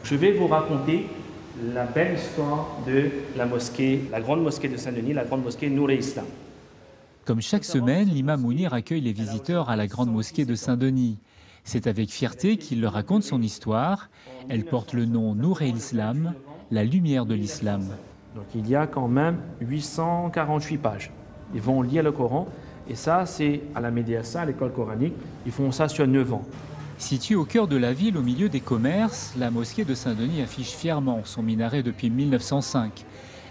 Je vais vous raconter la belle histoire de la mosquée, la grande mosquée de Saint-Denis, la grande mosquée Nour-e-Islam. Comme chaque semaine, l'imam Mounir accueille les visiteurs à la grande mosquée de Saint-Denis. C'est avec fierté qu'il leur raconte son histoire. Elle porte le nom Nour-e-Islam, la lumière de l'islam. Donc il y a quand même 848 pages. Ils vont lire le Coran et ça c'est à la médiassa, à l'école coranique. Ils font ça sur 9 ans. Située au cœur de la ville, au milieu des commerces, la mosquée de Saint-Denis affiche fièrement son minaret depuis 1905.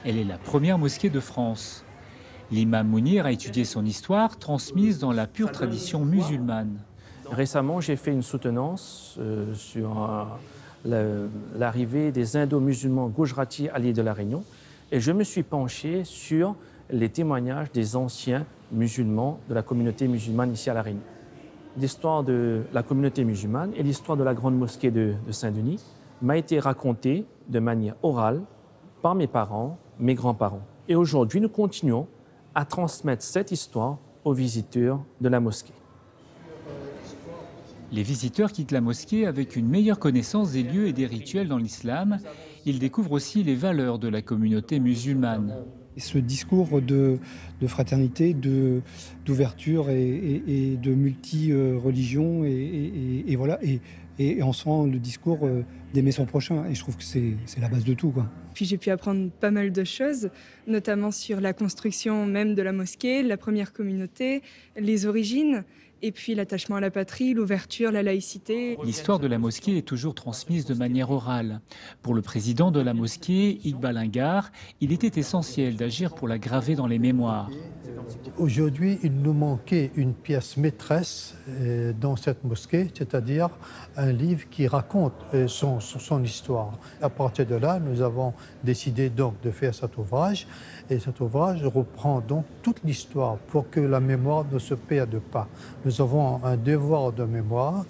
Elle est la première mosquée de France. L'imam Mounir a étudié son histoire, transmise dans la pure tradition musulmane. Récemment, j'ai fait une soutenance sur l'arrivée des indo-musulmans Gujarati à l'île de la Réunion et je me suis penché sur les témoignages des anciens musulmans de la communauté musulmane ici à la Réunion. L'histoire de la communauté musulmane et l'histoire de la grande mosquée de Saint-Denis m'a été racontée de manière orale par mes parents, mes grands-parents. Et aujourd'hui, nous continuons à transmettre cette histoire aux visiteurs de la mosquée. Les visiteurs quittent la mosquée avec une meilleure connaissance des lieux et des rituels dans l'islam. Ils découvrent aussi les valeurs de la communauté musulmane. Ce discours de fraternité, d'ouverture et de multi-religion, et voilà, et on sent le discours d'aimer son prochain. Et je trouve que c'est la base de tout, quoi. Puis j'ai pu apprendre pas mal de choses, notamment sur la construction même de la mosquée, la première communauté, les origines, et puis l'attachement à la patrie, l'ouverture, la laïcité. L'histoire de la mosquée est toujours transmise de manière orale. Pour le président de la mosquée, Iqbal Ingar, il était essentiel d'agir pour la graver dans les mémoires. Aujourd'hui, il nous manquait une pièce maîtresse dans cette mosquée, c'est-à-dire un livre qui raconte son histoire. À partir de là, nous avons décidé donc de faire cet ouvrage. Et cet ouvrage reprend donc toute l'histoire pour que la mémoire ne se perde pas. Nous avons un devoir de mémoire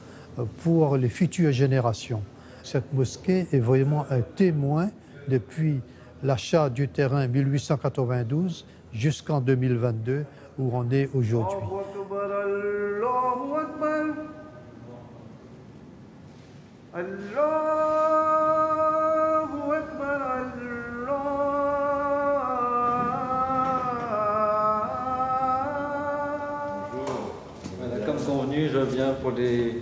pour les futures générations. Cette mosquée est vraiment un témoin depuis l'achat du terrain 1892 jusqu'en 2022 où on est aujourd'hui. Comme convenu, je viens pour les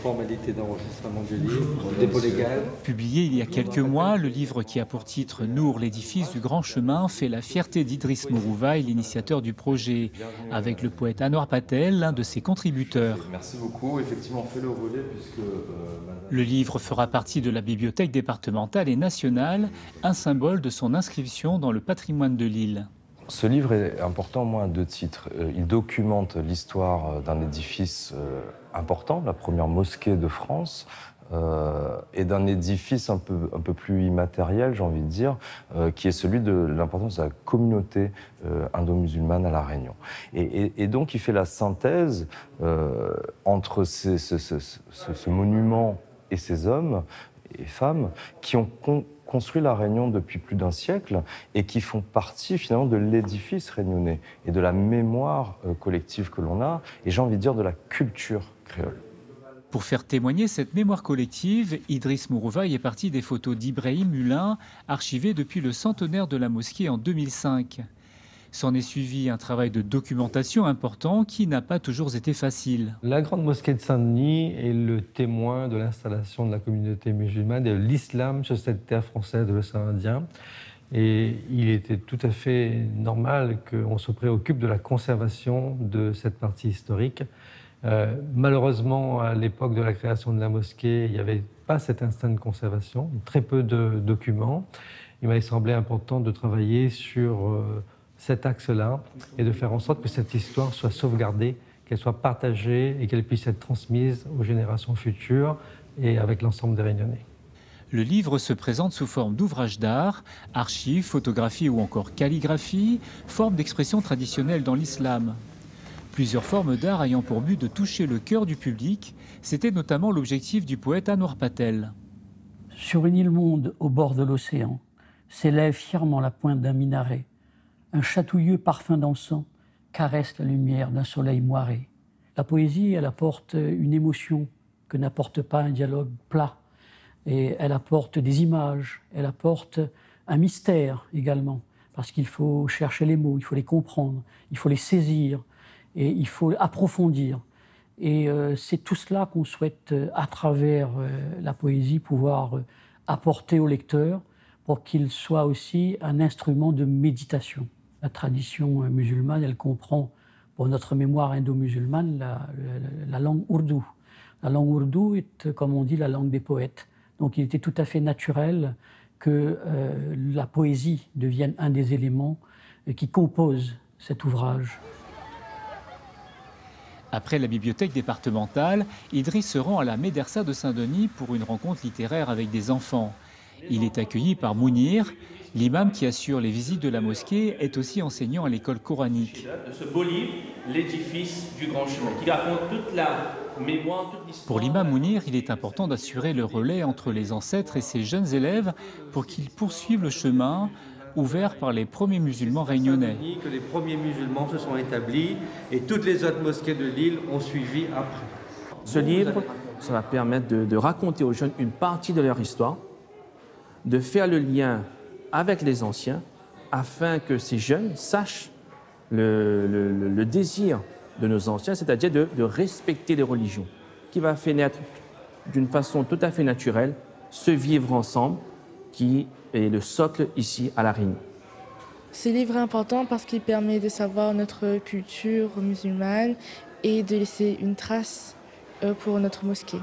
formalités d'enregistrement du livre, dépôt légal. Publié il y a quelques mois, le livre qui a pour titre Nour, l'édifice du grand chemin, fait la fierté d'Idriss Mourouvaï, l'initiateur du projet, avec le poète Anwar Patel, l'un de ses contributeurs. Merci beaucoup. Effectivement, on fait le relais puisque... Le livre fera partie de la bibliothèque départementale et nationale, un symbole de son inscription dans le patrimoine de l'île. Ce livre est important, au moins à 2 titres. Il documente l'histoire d'un édifice important, la première mosquée de France, et d'un édifice un peu plus immatériel, j'ai envie de dire, qui est celui de l'importance de la communauté indo-musulmane à La Réunion. Et donc il fait la synthèse entre ce monument et ces hommes et femmes qui ont construit la Réunion depuis plus d'1 siècle et qui font partie finalement de l'édifice réunionnais et de la mémoire collective que l'on a, et j'ai envie de dire de la culture créole. Pour faire témoigner cette mémoire collective, Idriss Mourouvaï est parti des photos d'Ibrahim Hulin, archivées depuis le centenaire de la mosquée en 2005. S'en est suivi un travail de documentation important qui n'a pas toujours été facile. La grande mosquée de Saint-Denis est le témoin de l'installation de la communauté musulmane et de l'islam sur cette terre française de l'océan Indien. Et il était tout à fait normal qu'on se préoccupe de la conservation de cette partie historique. Malheureusement, à l'époque de la création de la mosquée, il n'y avait pas cet instinct de conservation, très peu de documents. Il m'avait semblé important de travailler sur cet axe-là et de faire en sorte que cette histoire soit sauvegardée, qu'elle soit partagée et qu'elle puisse être transmise aux générations futures et avec l'ensemble des Réunionnais. Le livre se présente sous forme d'ouvrage d'art, archives, photographies ou encore calligraphie, forme d'expression traditionnelle dans l'islam. Plusieurs formes d'art ayant pour but de toucher le cœur du public, c'était notamment l'objectif du poète Anwar Patel. Sur une île monde au bord de l'océan, s'élève fièrement la pointe d'un minaret. Un chatouilleux parfum d'encens caresse la lumière d'un soleil moiré. La poésie, elle apporte une émotion que n'apporte pas un dialogue plat. Et elle apporte des images, elle apporte un mystère également, parce qu'il faut chercher les mots, il faut les comprendre, il faut les saisir, et il faut approfondir. Et c'est tout cela qu'on souhaite, à travers la poésie, pouvoir apporter au lecteur pour qu'il soit aussi un instrument de méditation. La tradition musulmane, elle comprend, pour notre mémoire indo-musulmane, la langue ourdou. La langue ourdou est, comme on dit, la langue des poètes. Donc il était tout à fait naturel que la poésie devienne un des éléments qui composent cet ouvrage. Après la bibliothèque départementale, Idriss se rend à la Médersa de Saint-Denis pour une rencontre littéraire avec des enfants. Il est accueilli par Mounir. L'imam qui assure les visites de la mosquée est aussi enseignant à l'école coranique. De ce beau livre, l'édifice du Grand Chemin, qui raconte toute la mémoire, toute l'histoire. Pour l'imam Mounir, il est important d'assurer le relais entre les ancêtres et ses jeunes élèves pour qu'ils poursuivent le chemin ouvert par les premiers musulmans réunionnais. Que les premiers musulmans se sont établis et toutes les autres mosquées de l'île ont suivi après. Ce livre, ça va permettre de raconter aux jeunes une partie de leur histoire, de faire le lien avec les anciens, afin que ces jeunes sachent le désir de nos anciens, c'est-à-dire de respecter les religions, qui va faire naître d'une façon tout à fait naturelle ce vivre ensemble qui est le socle ici à La Réunion. Ce livre est important parce qu'il permet de savoir notre culture musulmane et de laisser une trace pour notre mosquée.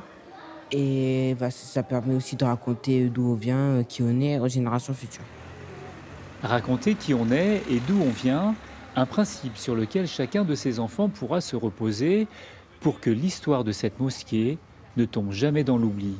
Et ça permet aussi de raconter d'où on vient, qui on est aux générations futures. Raconter qui on est et d'où on vient, un principe sur lequel chacun de ses enfants pourra se reposer pour que l'histoire de cette mosquée ne tombe jamais dans l'oubli.